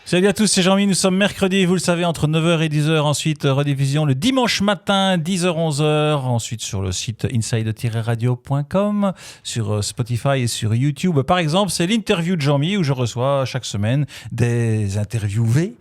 Salut à tous, c'est Jean-Mi, nous sommes mercredi, vous le savez, entre 9h et 10h, ensuite rediffusion le dimanche matin, 10h-11h, ensuite sur le site inside-radio.com, sur Spotify et sur YouTube. Par exemple, c'est l'interview de Jean-Mi où je reçois chaque semaine des interviewés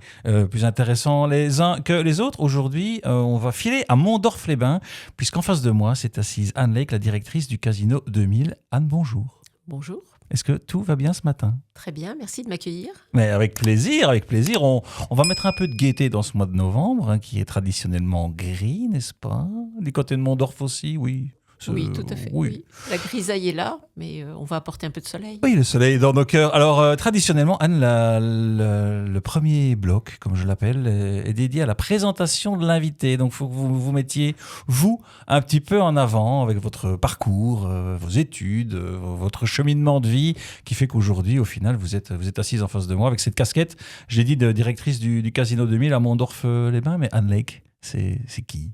plus intéressants les uns que les autres. Aujourd'hui, on va filer à Mondorf-les-Bains, puisqu'en face de moi, c'est assise Anne Lake, la directrice du Casino 2000. Anne, bonjour. Bonjour. Est-ce que tout va bien ce matin ? Très bien, merci de m'accueillir. Mais avec plaisir, avec plaisir. On va mettre un peu de gaieté dans ce mois de novembre, qui est traditionnellement gris, n'est-ce pas ? Du côté de Mondorf aussi, oui. Oui, tout à fait. Oui. La grisaille est là, mais on va apporter un peu de soleil. Oui, le soleil est dans nos cœurs. Alors, traditionnellement, Anne, le premier bloc, comme je l'appelle, est dédié à la présentation de l'invité. Donc, il faut que vous vous mettiez, vous, un petit peu en avant avec votre parcours, vos études, votre cheminement de vie, qui fait qu'aujourd'hui, au final, vous êtes assise en face de moi avec cette casquette, je l'ai dit, de directrice du Casino 2000 à Mondorf-les-Bains. Mais Anne Lake, c'est qui ?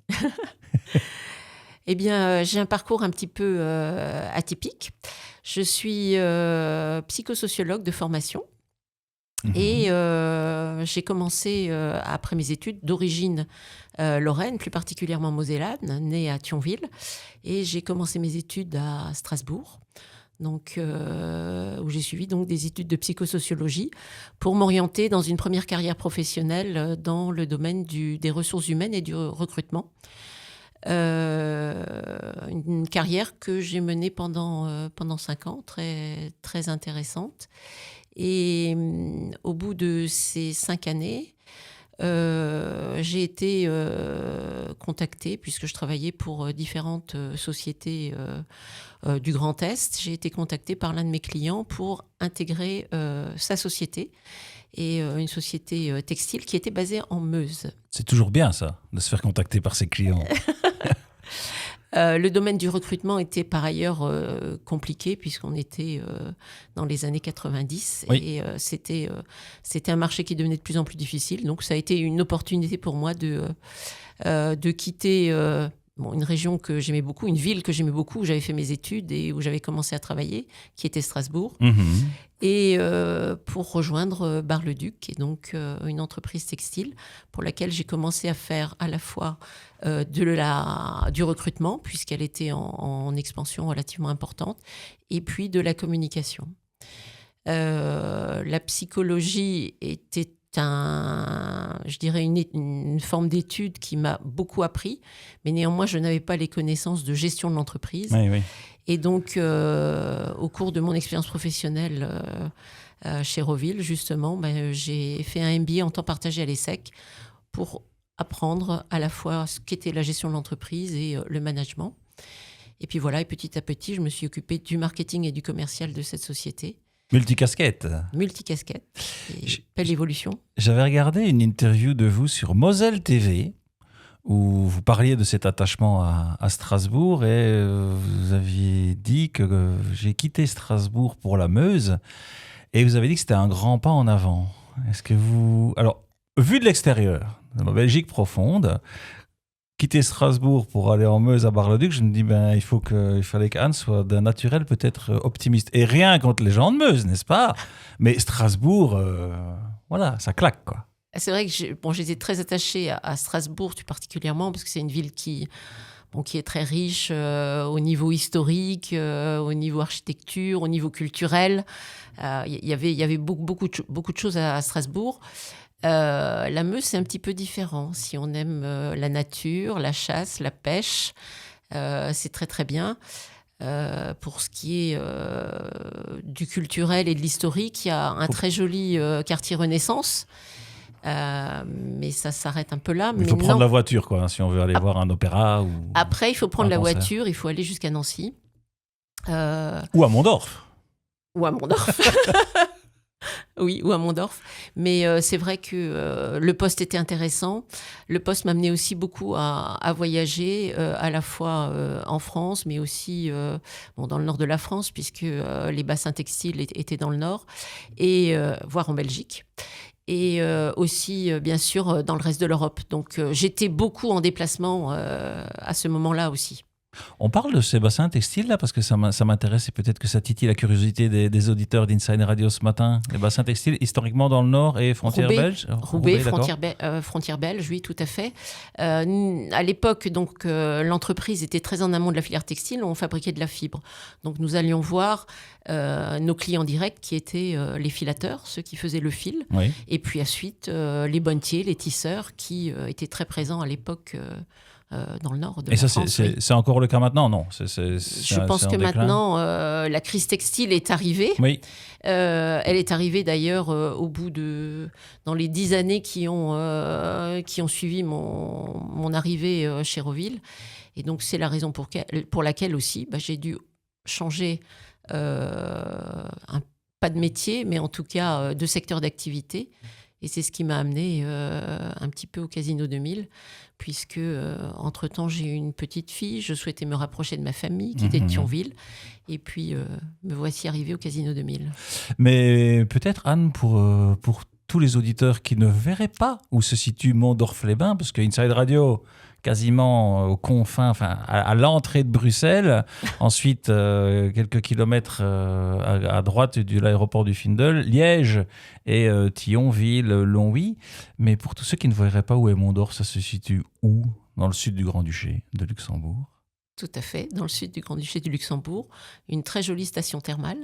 Eh bien, j'ai un parcours un petit peu atypique. Je suis psychosociologue de formation. Et j'ai commencé, après mes études, d'origine lorraine, plus particulièrement mosellane, née à Thionville. Et j'ai commencé mes études à Strasbourg, donc, où j'ai suivi donc, des études de psychosociologie pour m'orienter dans une première carrière professionnelle dans le domaine des ressources humaines et du recrutement. Une carrière que j'ai menée pendant 5 ans, très, très intéressante. Et au bout de ces 5 années, j'ai été contactée, puisque je travaillais pour différentes sociétés du Grand Est. J'ai été contactée par l'un de mes clients pour intégrer sa société, et une société textile qui était basée en Meuse. C'est toujours bien, ça, de se faire contacter par ses clients. Le domaine du recrutement était par ailleurs compliqué, puisqu'on était dans les années 90. Oui. Et c'était un marché qui devenait de plus en plus difficile. Donc ça a été une opportunité pour moi de quitter une région que j'aimais beaucoup, une ville que j'aimais beaucoup, où j'avais fait mes études et où j'avais commencé à travailler, qui était Strasbourg. Et pour rejoindre Bar-le-Duc, et donc une entreprise textile pour laquelle j'ai commencé à faire à la fois du recrutement, puisqu'elle était en expansion relativement importante, et puis de la communication. La psychologie était je dirais une forme d'étude qui m'a beaucoup appris, mais néanmoins, je n'avais pas les connaissances de gestion de l'entreprise. Oui. Et donc, au cours de mon expérience professionnelle chez Roville, justement, j'ai fait un MBA en temps partagé à l'ESSEC pour apprendre à la fois ce qu'était la gestion de l'entreprise et le management. Et puis voilà, et petit à petit, je me suis occupée du marketing et du commercial de cette société. Multicasquette. Belle évolution. J'avais regardé une interview de vous sur Moselle TV, où vous parliez de cet attachement à Strasbourg, et vous aviez dit que j'ai quitté Strasbourg pour la Meuse, et vous avez dit que c'était un grand pas en avant. Est-ce que vous... Alors, vu de l'extérieur, de ma Belgique profonde, quitter Strasbourg pour aller en Meuse à Bar-le-Duc, je me dis, il fallait qu'Anne soit d'un naturel peut-être optimiste. Et rien contre les gens de Meuse, n'est-ce pas ? Mais Strasbourg, voilà, ça claque, quoi. C'est vrai que j'étais très attachée à Strasbourg, tout particulièrement, parce que c'est une ville qui est très riche au niveau historique, au niveau architecture, au niveau culturel. Il y avait beaucoup de choses à Strasbourg. La Meuse, c'est un petit peu différent. Si on aime la nature, la chasse, la pêche, c'est très très bien. Pour ce qui est du culturel et de l'historique, il y a un très joli quartier Renaissance. Mais ça s'arrête un peu là. Il faut prendre la voiture, quoi, si on veut aller voir un opéra. Après, il faut prendre la voiture, il faut aller jusqu'à Nancy. Ou à Mondorf. Oui, ou à Mondorf. Mais c'est vrai que le poste était intéressant. Le poste m'amenait aussi beaucoup à voyager, à la fois en France, mais aussi dans le nord de la France, puisque les bassins textiles étaient dans le nord, et voire en Belgique. Et aussi, bien sûr, dans le reste de l'Europe. Donc, j'étais beaucoup en déplacement à ce moment-là aussi. On parle de ces bassins textiles là parce que ça m'intéresse et peut-être que ça titille la curiosité des auditeurs d'Inside Radio ce matin. Les bassins textiles historiquement dans le Nord et frontière belge. Roubaix, frontière belge, oui, tout à fait. À l'époque, donc, l'entreprise était très en amont de la filière textile. On fabriquait de la fibre. Donc, nous allions voir nos clients directs qui étaient les filateurs, ceux qui faisaient le fil. Oui. Et puis ensuite, les bonnetiers, les tisseurs qui étaient très présents à l'époque dans le nord de la France. Et ça, c'est encore le cas maintenant, non? Je pense que maintenant, la crise textile est arrivée. Oui. Elle est arrivée d'ailleurs au bout dans les 10 années qui ont suivi mon arrivée chez Roville. Et donc, c'est la raison pour laquelle aussi j'ai dû changer, pas de métier, mais en tout cas de secteur d'activité. Et c'est ce qui m'a amené un petit peu au Casino 2000, puisque entre-temps, j'ai eu une petite fille, je souhaitais me rapprocher de ma famille, qui était de Thionville, et puis me voici arrivée au Casino 2000. Mais peut-être, Anne, pour tous les auditeurs qui ne verraient pas où se situe Mondorf-les-Bains, parce que Inside Radio, quasiment aux confins, enfin à l'entrée de Bruxelles, ensuite quelques kilomètres à droite de l'aéroport du Findel, Liège et Thionville, Longwy. Mais pour tous ceux qui ne verraient pas où est Mondorf, ça se situe où? Dans le sud du Grand-Duché de Luxembourg? Tout à fait, dans le sud du Grand-Duché du Luxembourg, une très jolie station thermale,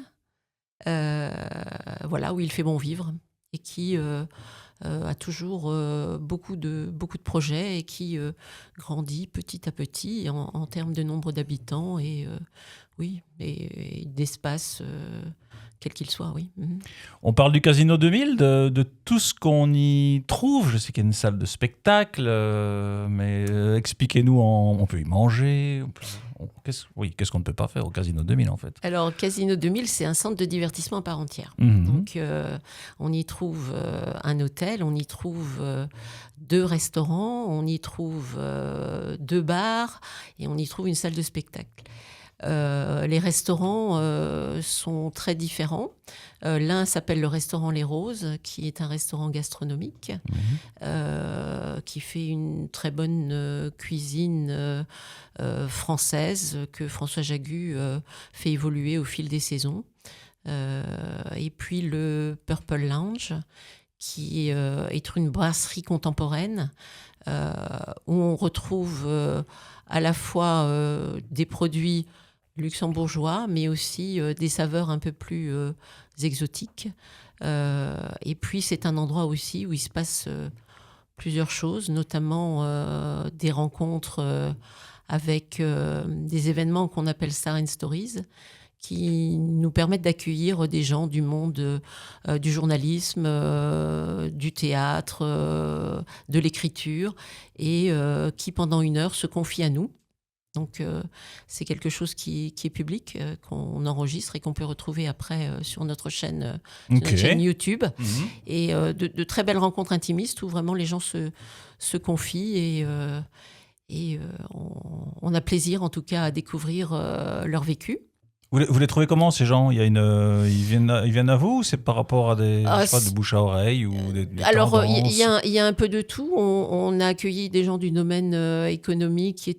voilà, où il fait bon vivre et qui a toujours beaucoup de projets et qui grandit petit à petit en termes de nombre d'habitants et d'espace, quel qu'il soit, oui. On parle du Casino 2000, de tout ce qu'on y trouve. Je sais qu'il y a une salle de spectacle, mais expliquez-nous, on peut y manger. Qu'est-ce qu'on ne peut pas faire au Casino 2000 en fait? Alors, Casino 2000, c'est un centre de divertissement à part entière. Donc, on y trouve un hôtel, on y trouve 2 restaurants, on y trouve 2 bars et on y trouve une salle de spectacle. Les restaurants sont très différents. L'un s'appelle le restaurant Les Roses, qui est un restaurant gastronomique, qui fait une très bonne cuisine française que François Jagu fait évoluer au fil des saisons. Et puis le Purple Lounge, qui est une brasserie contemporaine où on retrouve à la fois des produits luxembourgeois, mais aussi des saveurs un peu plus exotiques. Et puis, c'est un endroit aussi où il se passe plusieurs choses, notamment des rencontres avec des événements qu'on appelle Star and Stories, qui nous permettent d'accueillir des gens du monde du journalisme, du théâtre, de l'écriture, et qui, pendant 1 heure, se confient à nous. Donc, c'est quelque chose qui est public, qu'on enregistre et qu'on peut retrouver après sur notre chaîne YouTube. Et de très belles rencontres intimistes où vraiment les gens se confient et on a plaisir, en tout cas, à découvrir leur vécu. Vous les trouvez comment, ces gens? Ils viennent à vous ou c'est par rapport à des de bouche à oreille ou des Alors, tendances? il y a un peu de tout. On a accueilli des gens du domaine économique qui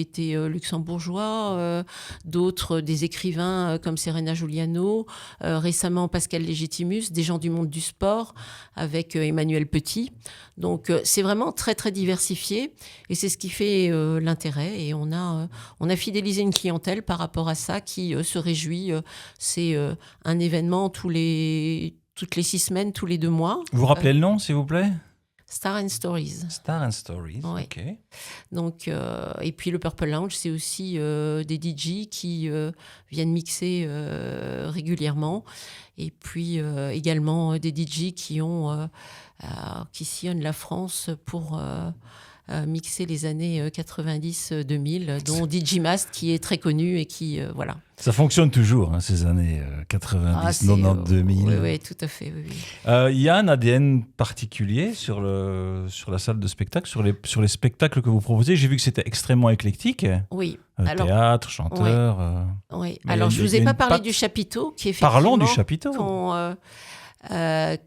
étaient luxembourgeois, d'autres des écrivains comme Serena Giuliano, récemment Pascal Légitimus, des gens du monde du sport avec Emmanuel Petit. Donc, c'est vraiment très, très diversifié et c'est ce qui fait l'intérêt. Et on a fidélisé une clientèle par rapport à ça qui se réjouit. C'est un événement toutes les 6 semaines, tous les 2 mois. Vous rappelez le nom, s'il vous plaît? Star and Stories. Star and Stories, ouais. Ok. Donc, et puis le Purple Lounge, c'est aussi des DJ qui viennent mixer régulièrement. Et puis également des DJ qui sillonnent la France pour mixer les années 90-2000, dont DJ Mast qui est très connu et qui, voilà. Ça fonctionne toujours, hein, ces années 90, 90, 2000. Oui, tout à fait. Oui. Il y a un ADN particulier sur la salle de spectacle, sur les spectacles que vous proposez. J'ai vu que c'était extrêmement éclectique. Oui. Théâtre, chanteur. Oui. Alors, je ne vous ai pas parlé du chapiteau, qui effectivement... Parlons du chapiteau.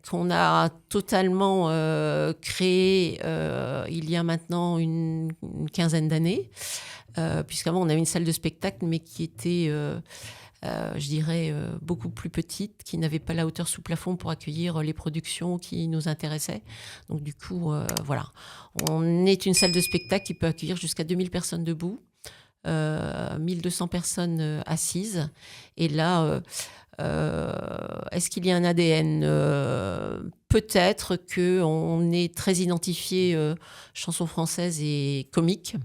Qu'on a totalement créé il y a maintenant une quinzaine d'années, puisqu'avant on avait une salle de spectacle, mais qui était, je dirais, beaucoup plus petite, qui n'avait pas la hauteur sous plafond pour accueillir les productions qui nous intéressaient. Donc du coup, voilà. On est une salle de spectacle qui peut accueillir jusqu'à 2000 personnes debout, 1200 personnes assises. Et là, est-ce qu'il y a un ADN? Peut-être qu'on est très identifié chansons françaises et comiques.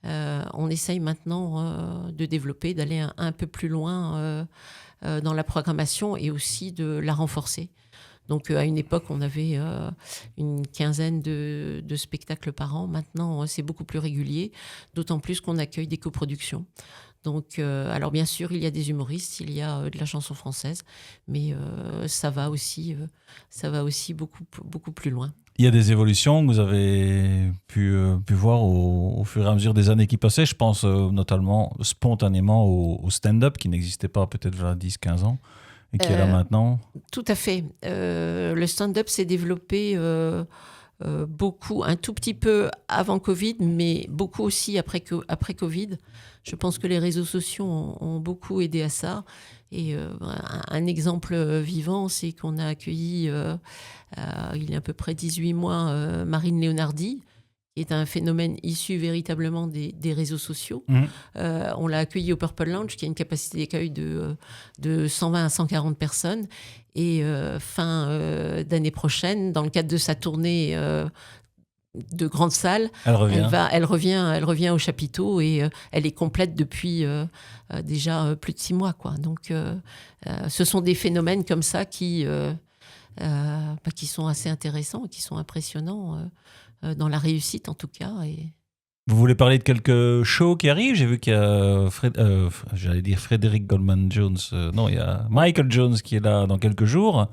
On essaye maintenant de développer, d'aller un peu plus loin dans la programmation et aussi de la renforcer. Donc à une époque, on avait une quinzaine de spectacles par an. Maintenant, c'est beaucoup plus régulier, d'autant plus qu'on accueille des coproductions. Donc, alors bien sûr, il y a des humoristes, il y a de la chanson française, mais ça va aussi beaucoup plus loin. Il y a des évolutions que vous avez pu voir au fur et à mesure des années qui passaient. Je pense notamment spontanément au stand-up qui n'existait pas peut-être il y a 10-15 ans et qui est là maintenant. Tout à fait. Le stand-up s'est développé beaucoup, un tout petit peu avant Covid, mais beaucoup aussi après Covid. Je pense que les réseaux sociaux ont beaucoup aidé à ça. Et un exemple vivant, c'est qu'on a accueilli, il y a à peu près 18 mois, Marine Leonardi, qui est un phénomène issu véritablement des réseaux sociaux. On l'a accueilli au Purple Lounge, qui a une capacité d'accueil de 120 à 140 personnes. Et fin d'année prochaine, dans le cadre de sa tournée de grande salle, elle revient au chapiteau et elle est complète depuis déjà plus de 6 mois, quoi. Donc, ce sont des phénomènes comme ça qui sont assez intéressants, qui sont impressionnants dans la réussite en tout cas. Et... Vous voulez parler de quelques shows qui arrivent? J'ai vu qu'il y a Frédéric Goldman Jones. Non, il y a Michael Jones qui est là dans quelques jours.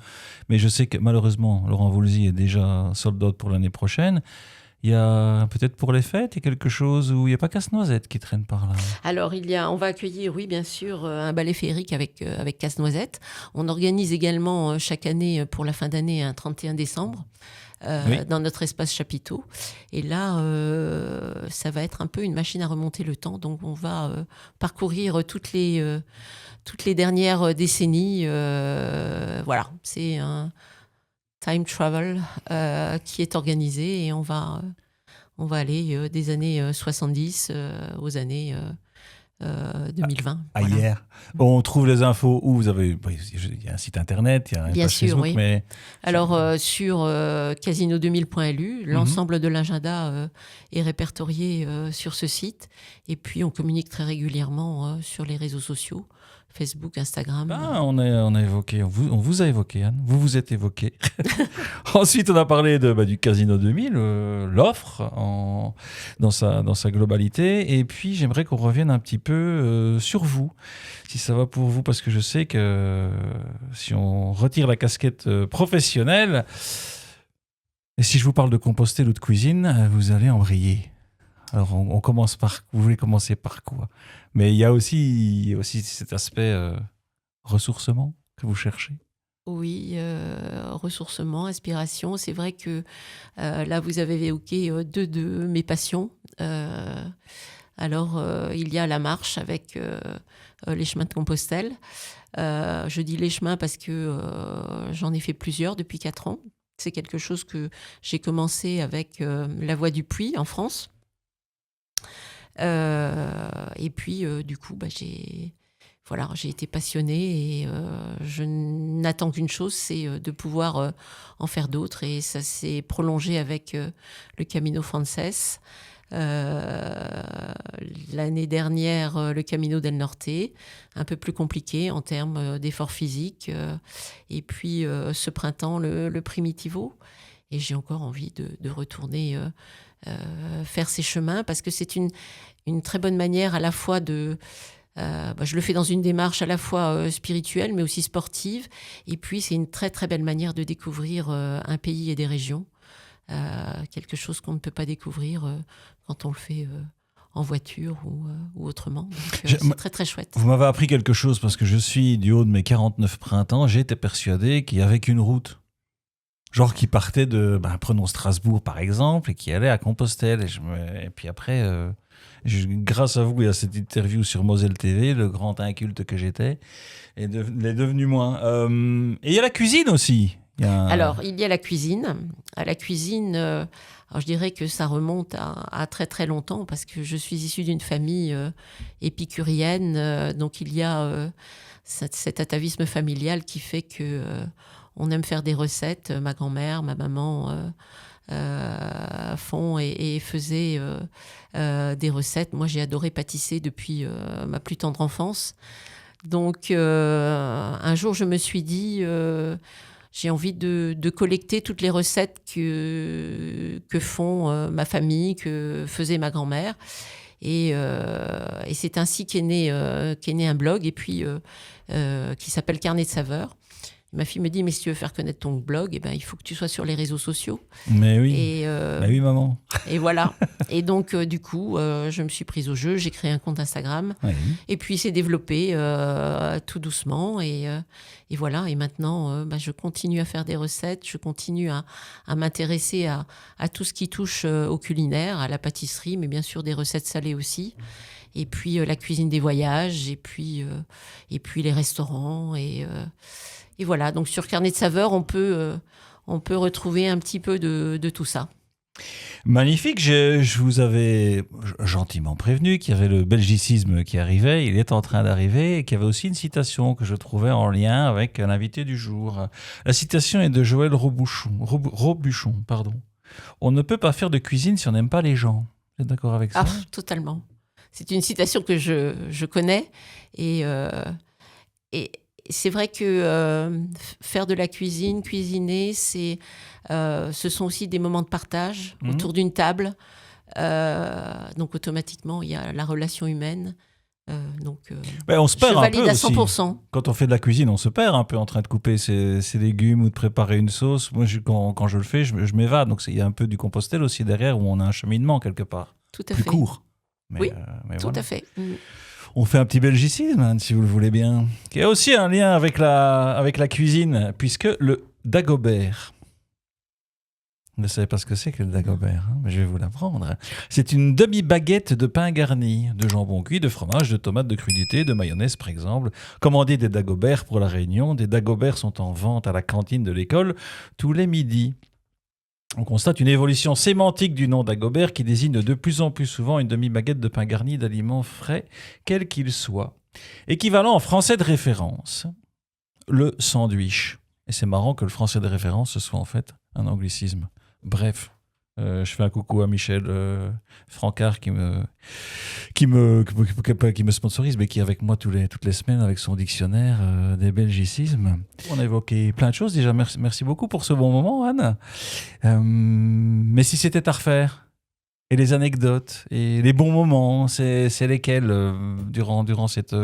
Mais je sais que malheureusement, Laurent Voulzy est déjà sold out pour l'année prochaine. Il y a peut-être pour les fêtes, il y a quelque chose où il n'y a pas Casse-Noisette qui traîne par là. Alors, on va accueillir, oui, bien sûr, un ballet féerique avec Casse-Noisette. On organise également chaque année, pour la fin d'année, un 31 décembre. Dans notre espace chapiteau. Et là, ça va être un peu une machine à remonter le temps. Donc, on va parcourir toutes les dernières décennies. Voilà, c'est un time travel qui est organisé et on va aller des années 70 aux années 2020. Voilà. Hier. On trouve les infos où vous avez... Il y a un site internet, il y a une page Facebook, oui. Mais... Alors, sur casino2000.lu, l'ensemble de l'agenda est répertorié sur ce site. Et puis, on communique très régulièrement sur les réseaux sociaux. Facebook, Instagram. On a évoqué, on vous a évoqué, Anne. Vous vous êtes évoqué. Ensuite, on a parlé du Casino 2000, l'offre dans sa globalité. Et puis, j'aimerais qu'on revienne un petit peu sur vous, si ça va pour vous, parce que je sais que si on retire la casquette professionnelle, et si je vous parle de Compostelle ou de cuisine, vous allez embrayer. Alors, on commence par... Vous voulez commencer par quoi? Mais il y a aussi cet aspect ressourcement que vous cherchez. Oui, ressourcement, inspiration. C'est vrai que là, vous avez évoqué deux de mes passions. Alors, il y a la marche avec les chemins de Compostelle. Je dis les chemins parce que j'en ai fait plusieurs depuis 4 ans. C'est quelque chose que j'ai commencé avec la Voie du Puy en France. Et puis du coup j'ai été passionnée et je n'attends qu'une chose, c'est de pouvoir en faire d'autres, et ça s'est prolongé avec le Camino Frances, l'année dernière le Camino del Norte, un peu plus compliqué en termes d'efforts physiques, et puis ce printemps le Primitivo, et j'ai encore envie de retourner faire ces chemins, parce que c'est une très bonne manière à la fois de... je le fais dans une démarche à la fois spirituelle, mais aussi sportive. Et puis, c'est une très, très belle manière de découvrir un pays et des régions. Quelque chose qu'on ne peut pas découvrir quand on le fait en voiture ou autrement. Donc, c'est très, très chouette. Vous m'avez appris quelque chose, parce que je suis, du haut de mes 49 printemps, j'ai été persuadé qu'il y avait qu'une route. Genre qui partait de, prenons Strasbourg par exemple, et qui allait à Compostelle. Et puis après, Grâce à vous et à cette interview sur Moselle TV, le grand inculte que j'étais est devenu moins. Et il y a la cuisine aussi. Alors, il y a la cuisine. À la cuisine, alors je dirais que ça remonte à très très longtemps parce que je suis issue d'une famille épicurienne. Donc, il y a cet atavisme familial qui fait que on aime faire des recettes. Ma grand-mère, ma maman font et faisaient des recettes. Moi, j'ai adoré pâtisser depuis ma plus tendre enfance. Donc, un jour, je me suis dit... j'ai envie de collecter toutes les recettes que font ma famille, que faisait ma grand-mère. Et c'est ainsi qu'est né un blog et puis, qui s'appelle Carnet de saveurs. Ma fille me dit, mais si tu veux faire connaître ton blog, il faut que tu sois sur les réseaux sociaux. Mais oui, et, oui maman. Et voilà. Et donc, du coup, je me suis prise au jeu, j'ai créé un compte Instagram. Oui. Et puis, c'est développé tout doucement. Et voilà. Et maintenant, je continue à faire des recettes. Je continue à m'intéresser à tout ce qui touche au culinaire, à la pâtisserie, mais bien sûr des recettes salées aussi. Et puis, la cuisine des voyages. Et puis les restaurants. Et voilà. Donc, sur Carnet de saveurs, on peut retrouver un petit peu de tout ça. Magnifique, je vous avais gentiment prévenu qu'il y avait le belgicisme qui arrivait, il est en train d'arriver, et qu'il y avait aussi une citation que je trouvais en lien avec l'invité du jour. La citation est de Joël Robuchon. On ne peut pas faire de cuisine si on n'aime pas les gens. Vous êtes d'accord avec ça ? Totalement. C'est une citation que je connais, et c'est vrai que faire de la cuisiner, ce sont aussi des moments de partage autour d'une table. Donc automatiquement, il y a la relation humaine. On se perd je valide un peu à 100%. Aussi. Quand on fait de la cuisine, on se perd un peu en train de couper ses légumes ou de préparer une sauce. Moi, quand je le fais, je m'évade. Donc il y a un peu du Compostelle aussi derrière où on a un cheminement quelque part. Tout à Plus fait. court. Mais tout à fait. On fait un petit belgicisme, si vous le voulez bien, qui a aussi un lien avec la cuisine, puisque le dagobert. Vous ne savez pas ce que c'est que le dagobert, hein, mais je vais vous l'apprendre. C'est une demi-baguette de pain garni, de jambon cuit, de fromage, de tomates, de crudités, de mayonnaise, par exemple. Commandez des dagoberts pour la Réunion. Des dagoberts sont en vente à la cantine de l'école tous les midis. On constate une évolution sémantique du nom dagobert qui désigne de plus en plus souvent une demi-baguette de pain garni d'aliments frais, quels qu'ils soient. Équivalent en français de référence, le sandwich. Et c'est marrant que le français de référence, ce soit en fait un anglicisme. Bref, je fais un coucou à Michel Francard qui me sponsorise, mais qui est avec moi toutes les semaines avec son dictionnaire des belgicismes. On a évoqué plein de choses déjà. Merci beaucoup pour ce bon moment, Anne. Mais si c'était à refaire, et les anecdotes, et les bons moments, c'est lesquels durant cette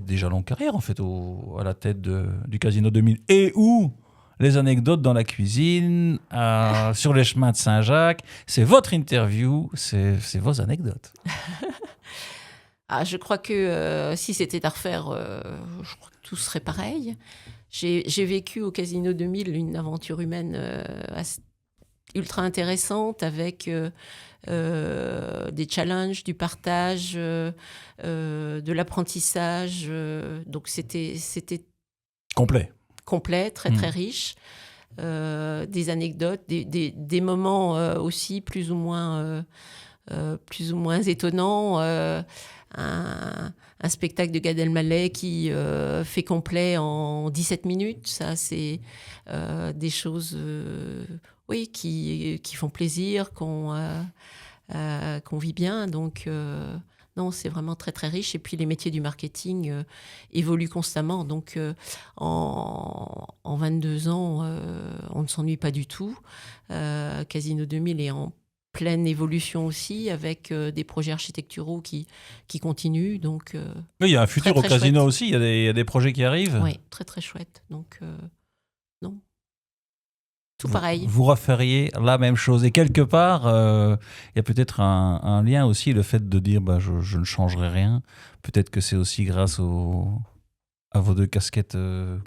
déjà longue carrière, en fait, à la tête du Casino 2000, et où les anecdotes dans la cuisine, sur les chemins de Saint-Jacques. C'est votre interview, c'est vos anecdotes. Je crois que si c'était à refaire, je crois que tout serait pareil. J'ai vécu au Casino 2000 une aventure humaine ultra intéressante avec des challenges, du partage, de l'apprentissage. Donc c'était complet, très très riche, des anecdotes, des moments aussi plus ou moins étonnants, un spectacle de Gad Elmaleh qui fait complet en 17 minutes, ça c'est des choses qui font plaisir, qu'on vit bien, donc non, c'est vraiment très, très riche. Et puis, les métiers du marketing évoluent constamment. Donc, en 22 ans, on ne s'ennuie pas du tout. Casino 2000 est en pleine évolution aussi, avec des projets architecturaux qui continuent. Donc, oui, il y a un futur très, au très casino chouette. aussi. Il y a des projets qui arrivent. Oui, très, très chouette. Donc, non. Tout pareil. Vous referiez la même chose. Et quelque part, il y a peut-être un lien aussi, le fait de dire je ne changerai rien. Peut-être que c'est aussi grâce à vos deux casquettes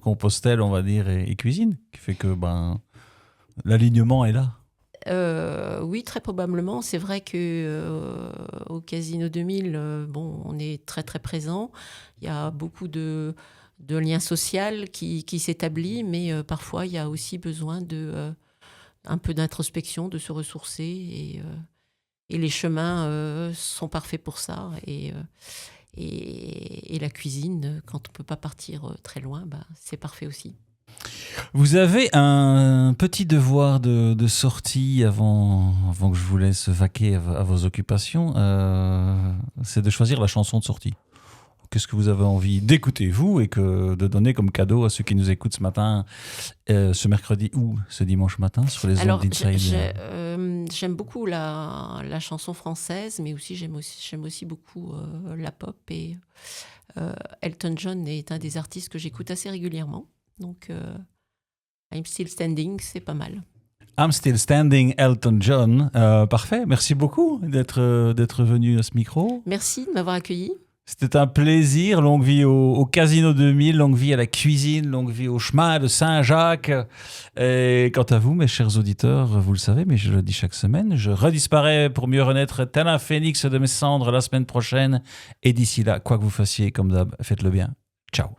Compostelle, on va dire, et cuisine, qui fait que l'alignement est là. Oui, très probablement. C'est vrai que au Casino 2000, on est très très présent. Il y a beaucoup de liens sociaux qui s'établissent, mais parfois il y a aussi besoin de un peu d'introspection, de se ressourcer, et les chemins sont parfaits pour ça. Et la cuisine, quand on peut pas partir très loin, c'est parfait aussi. Vous avez un petit devoir de sortie avant que je vous laisse vaquer à vos occupations, c'est de choisir la chanson de sortie. Qu'est-ce que vous avez envie d'écouter, vous, et de donner comme cadeau à ceux qui nous écoutent ce matin, ce mercredi ou ce dimanche matin sur les ondes d'Inside? J'aime beaucoup la chanson française, mais aussi j'aime aussi beaucoup la pop. Et Elton John est un des artistes que j'écoute assez régulièrement. Donc, I'm Still Standing, c'est pas mal. I'm Still Standing, Elton John. Parfait, merci beaucoup d'être venu à ce micro. Merci de m'avoir accueilli. C'était un plaisir. Longue vie au Casino 2000, longue vie à la cuisine, longue vie au chemin de Saint-Jacques. Et quant à vous, mes chers auditeurs, vous le savez, mais je le dis chaque semaine, je redisparais pour mieux renaître tel un phénix de mes cendres la semaine prochaine. Et d'ici là, quoi que vous fassiez, comme d'hab, faites-le bien. Ciao.